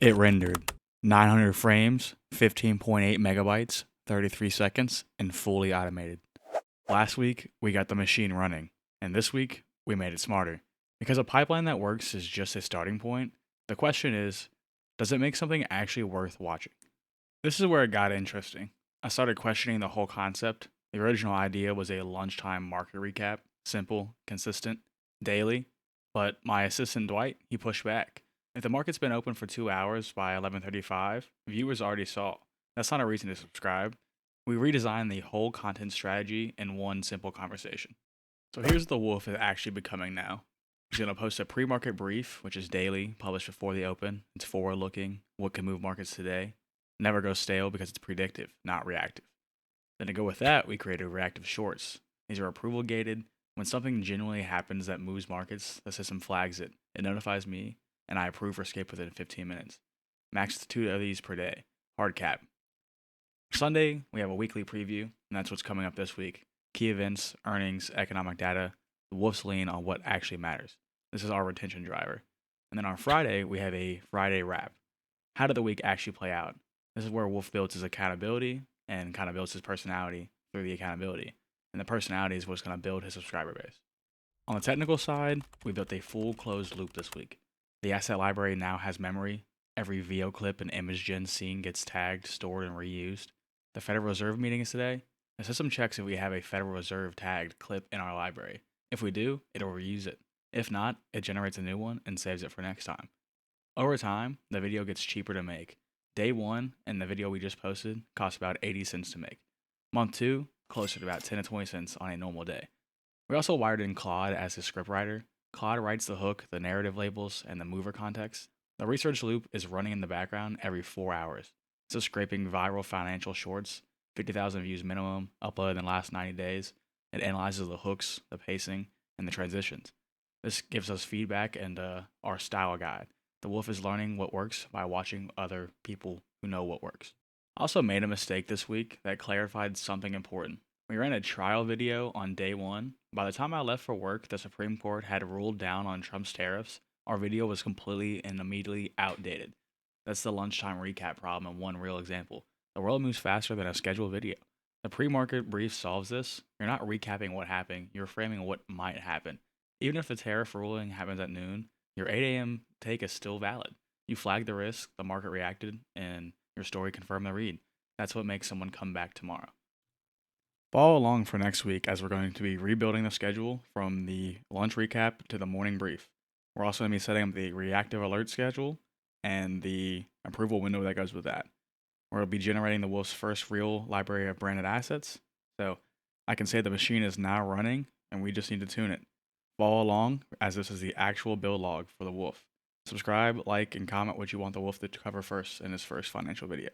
It rendered 900 frames, 15.8 megabytes, 33 seconds, and fully automated. Last week, we got the machine running, and this week, we made it smarter. Because a pipeline that works is just a starting point, the question is, does it make something actually worth watching? This is where it got interesting. I started questioning the whole concept. The original idea was a lunchtime market recap, simple, consistent, daily, but my assistant Dwight, he pushed back. If the market's been open for 2 hours by 11:35, viewers already saw. That's not a reason to subscribe. We redesigned the whole content strategy in one simple conversation. So here's what the Wolf is actually becoming now. He's going to post a pre-market brief, which is daily, published before the open. It's forward-looking, what can move markets today. Never goes stale because it's predictive, not reactive. Then to go with that, we created reactive shorts. These are approval gated. When something genuinely happens that moves markets, the system flags it. It notifies me, and I approve or skip within 15 minutes. Max 2 of these per day. Hard cap. Sunday, we have a weekly preview, and that's what's coming up this week. Key events, earnings, economic data. The Wolf's lean on what actually matters. This is our retention driver. And then on Friday, we have a Friday wrap. How did the week actually play out? This is where Wolf builds his accountability and kind of builds his personality through the accountability. And the personality is what's going to build his subscriber base. On the technical side, we built a full closed loop this week. The asset library now has memory. Every VO clip and image gen scene gets tagged, stored, and reused. The Federal Reserve meeting is today. The system checks if we have a Federal Reserve tagged clip in our library. If we do, it'll reuse it. If not, it generates a new one and saves it for next time. Over time, the video gets cheaper to make. Day 1 and the video we just posted cost about 80 cents to make. Month 2, closer to about 10 to 20 cents on a normal day. We also wired in Claude as his scriptwriter. Claude writes the hook, the narrative labels, and the mover context. The research loop is running in the background every 4 hours. So scraping viral financial shorts, 50,000 views minimum, uploaded in the last 90 days. It analyzes the hooks, the pacing, and the transitions. This gives us feedback and our style guide. The Wolf is learning what works by watching other people who know what works. I also made a mistake this week that clarified something important. We ran a trial video on day 1. By the time I left for work, the Supreme Court had ruled down on Trump's tariffs. Our video was completely and immediately outdated. That's the lunchtime recap problem and one real example. The world moves faster than a scheduled video. The pre-market brief solves this. You're not recapping what happened, you're framing what might happen. Even if the tariff ruling happens at noon, your 8 a.m. take is still valid. You flagged the risk, the market reacted, and your story confirmed the read. That's what makes someone come back tomorrow. Follow along for next week as we're going to be rebuilding the schedule from the lunch recap to the morning brief. We're also going to be setting up the reactive alert schedule and the approval window that goes with that. We'll be generating the Wolf's first real library of branded assets. So I can say the machine is now running and we just need to tune it. Follow along as this is the actual build log for the Wolf. Subscribe, like, and comment what you want the Wolf to cover first in his first financial video.